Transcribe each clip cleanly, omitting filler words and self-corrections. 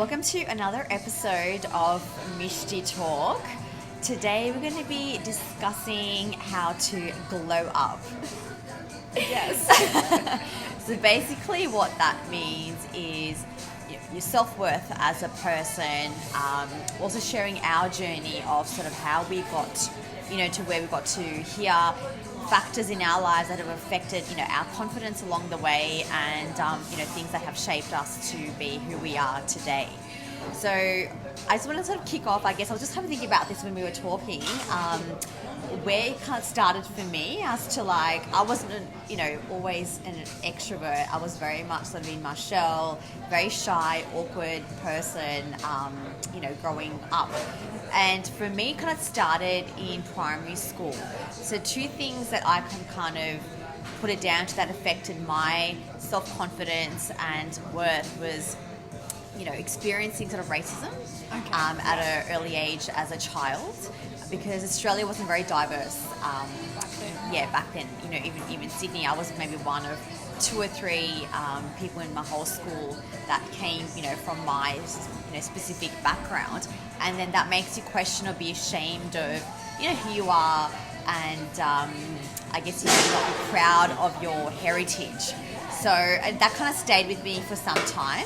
welcome to another episode of Mishti Talk. Today we're going to be discussing how to glow up. Yes. So basically what that means is your self-worth as a person, also sharing our journey of sort of how we got, to where we got to here, factors in our lives that have affected, our confidence along the way, and, things that have shaped us to be who we are today. So I just want to sort of kick off, I guess. I was just kind of thinking about this when we were talking, where it kind of started for me as to I wasn't, always an extrovert. I was very much sort of in my shell, very shy, awkward person, growing up. And for me, it kind of started in primary school. So two things that I can kind of put it down to that affected my self-confidence and worth was, experiencing sort of racism at an early age as a child, because Australia wasn't very diverse. Back then, even Sydney, I was maybe one of two or three people in my whole school that came, from my, specific background. And then that makes you question or be ashamed of, who you are, and I guess not be proud of your heritage. So that kind of stayed with me for some time.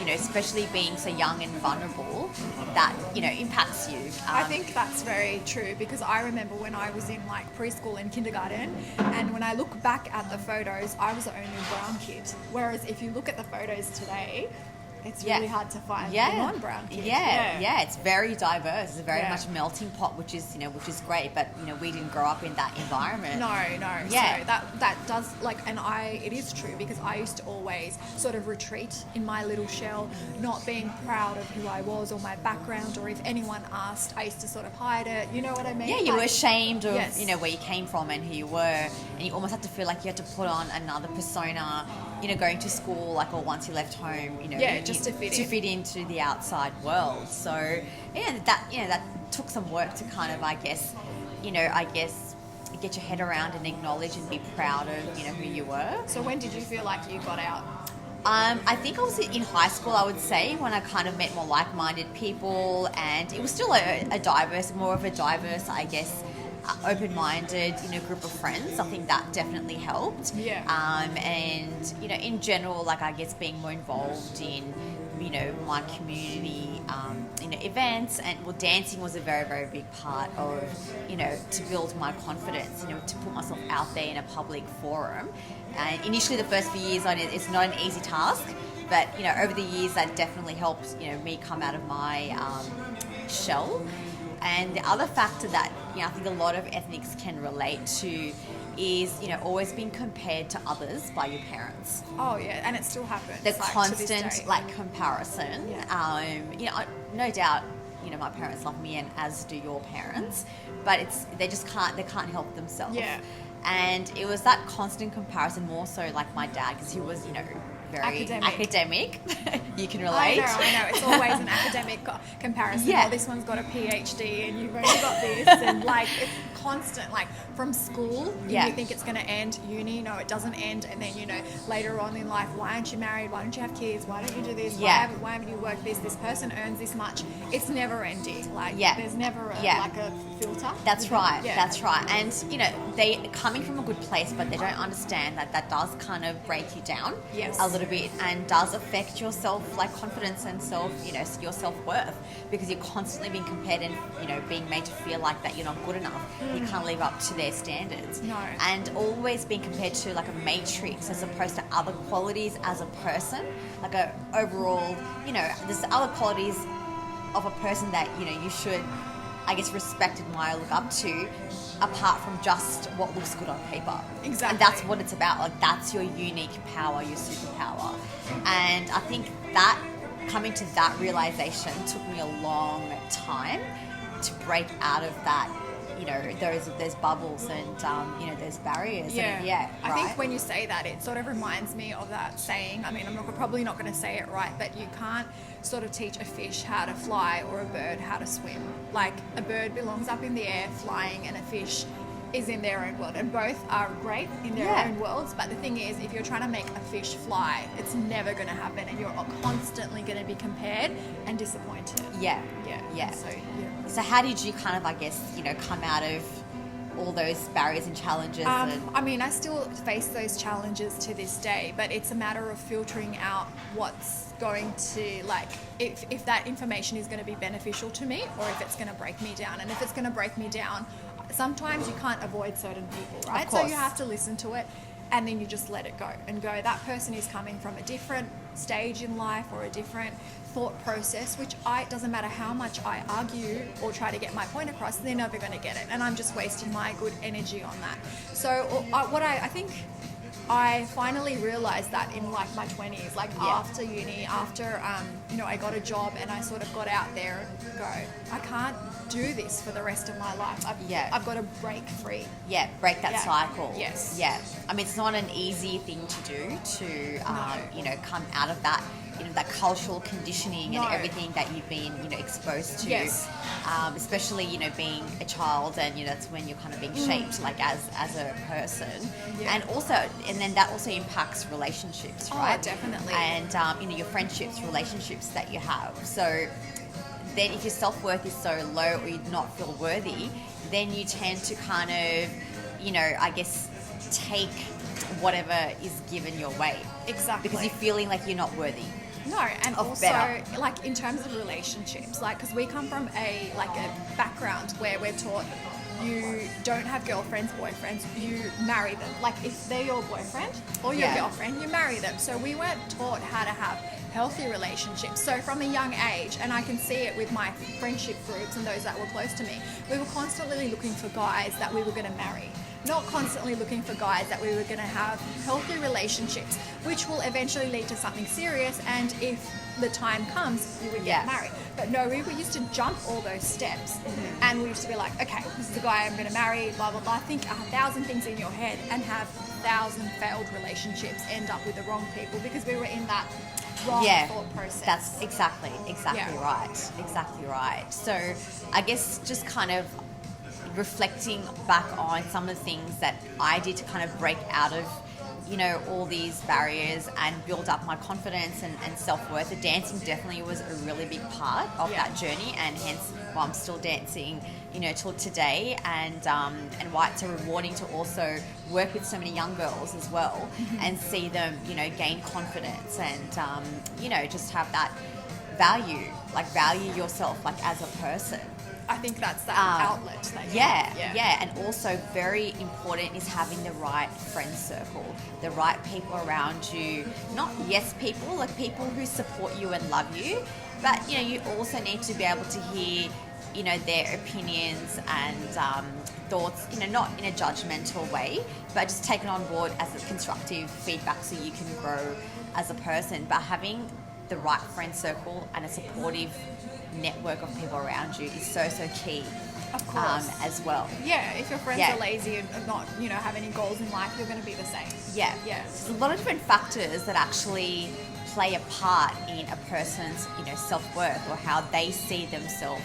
Especially being so young and vulnerable, that, impacts you. I think that's very true, because I remember when I was in preschool and kindergarten, and when I look back at the photos, I was the only brown kid. Whereas if you look at the photos today, it's really hard to find a non-brown kid. Yeah, it's very diverse. It's very much a melting pot, which is great. But we didn't grow up in that environment. No. Yeah. So that does it is true, because I used to always sort of retreat in my little shell, not being proud of who I was or my background, or if anyone asked, I used to sort of hide it. You know what I mean? Yeah, you were ashamed of where you came from and who you were, and you almost had to feel like you had to put on another persona. Going to school, or once you left home, just to fit into the outside world. So that took some work to kind of, get your head around and acknowledge and be proud of, who you were. So when did you feel like you got out? I think I was in high school, I would say, when I kind of met more like-minded people, and it was still more of a diverse, I guess, open-minded, group of friends. I think that definitely helped. Yeah. And, in general, being more involved in, my community, events, and dancing was a very, very big part of, to build my confidence, to put myself out there in a public forum. And initially, the first few years, it's not an easy task, but, over the years, that definitely helped, me come out of my shell. And the other factor that, I think a lot of ethnics can relate to is, always being compared to others by your parents. Oh, yeah, and it still happens. The constant, comparison. Yeah. No doubt, my parents love me, and as do your parents, but they can't help themselves. Yeah. And it was that constant comparison, more so my dad, because he was, very academic. You can relate. I know. It's always an academic comparison. Yeah. Oh, this one's got a PhD and you've only got this. And it's constant. From school, you think it's going to end. Uni, no, it doesn't end. And then, later on in life, why aren't you married? Why don't you have kids? Why don't you do this? Yeah. Why haven't you worked this? This person earns this much. It's never ending. There's never a filter. That's right. Yeah. That's right. And, they coming from a good place, but they don't understand that does kind of break you down. Yes. A little bit, and does affect your confidence and your self-worth, because you're constantly being compared and being made to feel like that you're not good enough. You can't live up to their standards. No. And always being compared to a matrix as opposed to other qualities as a person, a overall, there's other qualities of a person that you should, I guess, respect, admire, look up to, apart from just what looks good on paper. Exactly. And that's what it's about. That's your unique power, your superpower. And I think that coming to that realization took me a long time to break out of that, those bubbles and, those barriers. Yeah. Right? I think when you say that, it sort of reminds me of that saying. I mean, probably not going to say it right, but you can't sort of teach a fish how to fly or a bird how to swim. A bird belongs up in the air flying, and a fish is in their own world, and both are great in their Yeah. own worlds. But the thing is, if you're trying to make a fish fly, it's never going to happen, and you're constantly going to be compared and disappointed. Yeah. Yeah. Yeah. So yeah. So how did you kind of, I guess, come out of all those barriers and challenges? I mean, I still face those challenges to this day, but it's a matter of filtering out what's going to, like, if that information is going to be beneficial to me or if it's going to break me down. And if it's going to break me down, sometimes you can't avoid certain people, right? So you have to listen to it, and then you just let it go and go, that person is coming from a different stage in life or a different thought process, which doesn't matter how much I argue or try to get my point across, they're never going to get it, and I'm just wasting my good energy on that. So I think I finally realized that in like my 20s, like after uni, after I got a job and I sort of got out there and go, I can't do this for the rest of my life. I've got to break free. Yeah, break that cycle. Yes. Yeah. I mean, it's not an easy thing to do to, come out of that, that cultural conditioning and everything that you've been, exposed to. Yes. Especially, being a child, and, that's when you're kind of being shaped, like as a person. Yeah. And then that also impacts relationships, right? Oh, definitely. And, your friendships, relationships that you have. So then if your self-worth is so low or you do not feel worthy, then you tend to kind of, I guess, take whatever is given your way. Exactly. Because you're feeling like you're not worthy. No, and also better. like in terms of relationships, like because we come from a background where we're taught you don't have girlfriends, boyfriends, you marry them. Like if they're your boyfriend or your girlfriend, you marry them. So we weren't taught how to have healthy relationships. So from a young age, and I can see it with my friendship groups and those that were close to me, we were constantly looking for guys that we were going to marry. Not constantly looking for guys that we were going to have healthy relationships, which will eventually lead to something serious, and if the time comes, you would get married. But no, we used to jump all those steps, and we used to be like, okay, this is the guy I'm going to marry, blah, blah, blah. Think 1,000 things in your head and have 1,000 failed relationships, end up with the wrong people because we were in that wrong thought process. That's exactly right. Exactly right. So I guess just kind of reflecting back on some of the things that I did to kind of break out of, all these barriers and build up my confidence and self-worth. The dancing definitely was a really big part of that journey, and hence why I'm still dancing, till today, and why it's so rewarding to also work with so many young girls as well, and see them, gain confidence and, just have that value yourself, like as a person. I think that's that outlet that you have. And also very important is having the right friend circle, the right people around you, not yes people, like people who support you and love you, but you also need to be able to hear their opinions and thoughts, not in a judgmental way, but just take it on board as a constructive feedback so you can grow as a person. But having the right friend circle and a supportive network of people around you is so key. Of course. As well. Yeah, if your friends are lazy and not, have any goals in life, you're going to be the same. Yeah. Yes. There's a lot of different factors that actually play a part in a person's, self-worth or how they see themselves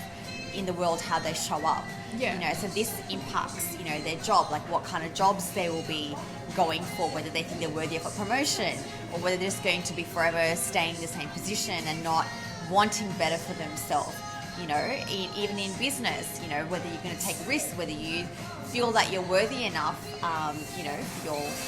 in the world, how they show up. Yeah. So this impacts, their job, like what kind of jobs they will be going for, whether they think they're worthy of a promotion or whether they're just going to be forever staying in the same position and not wanting better for themselves. Even in business, whether you're going to take risks, whether you feel that you're worthy enough,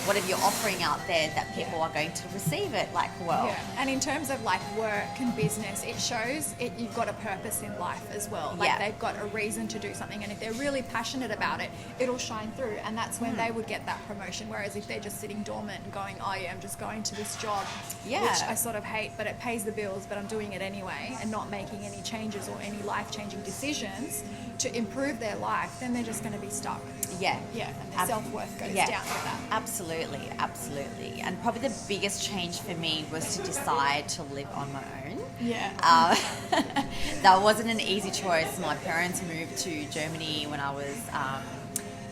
whatever you're offering out there, that people are going to receive it well. Yeah, and in terms of work and business, it shows you've got a purpose in life as well. They've got a reason to do something, and if they're really passionate about it, it'll shine through, and that's when they would get that promotion. Whereas if they're just sitting dormant and going, oh yeah, I'm just going to this job, which I sort of hate, but it pays the bills, but I'm doing it anyway, and not making any changes or any life-changing decisions to improve their life, then they're just going to be stuck. Yeah. Yeah, and their self-worth goes down with that. Absolutely. And probably the biggest change for me was to decide to live on my own. Yeah. That wasn't an easy choice. My parents moved to Germany when I was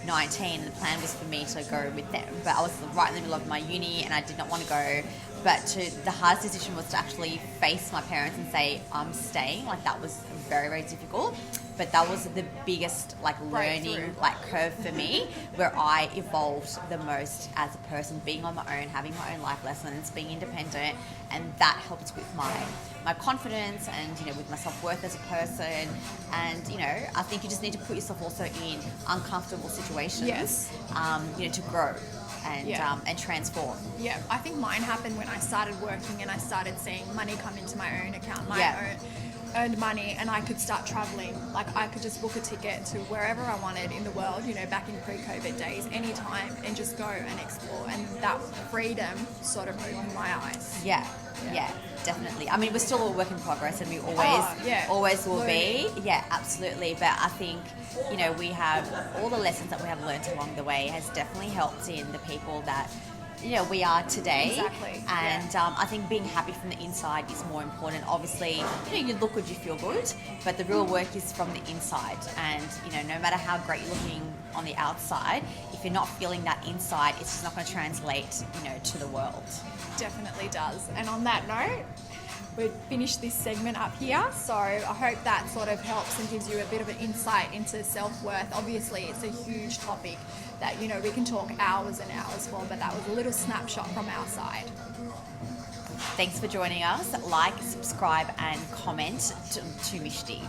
19, and the plan was for me to go with them. But I was right in the middle of my uni and I did not want to go. But the hardest decision was to actually face my parents and say, I'm staying. That was very, very difficult. but that was the biggest like learning Breakthrough. like curve for me, where I evolved the most as a person, being on my own, having my own life lessons, being independent, and that helped with my confidence and, you know, with my self-worth as a person. And, you know, I think you just need to put yourself also in uncomfortable situations, Yes. you know, to grow and Yeah. and transform. Yeah, I think mine happened when I started working and I started seeing money come into my own account, Yeah. earned money, and I could start traveling. Like I could just book a ticket to wherever I wanted in the world, you know, back in pre-COVID days, anytime, and just go and explore. And that freedom sort of opened my eyes. Yeah, yeah, definitely. I mean, we're still a work in progress, and we always, yeah. always will Learning. be. Yeah, absolutely. But I think, you know, we have all the lessons that we have learnt along the way has definitely helped in the people that, you know, we are today. Exactly, And I think being happy from the inside is more important. Obviously, you know, you look good, you feel good, but the real work is from the inside. And, you know, no matter how great you're looking on the outside, if you're not feeling that inside, it's just not going to translate, you know, to the world. Definitely does. And on that note, we've finished this segment up here. So I hope that sort of helps and gives you a bit of an insight into self-worth. Obviously, it's a huge topic that, you know, we can talk hours and hours for, but that was a little snapshot from our side. Thanks for joining us. Like, subscribe, and comment to Mishti.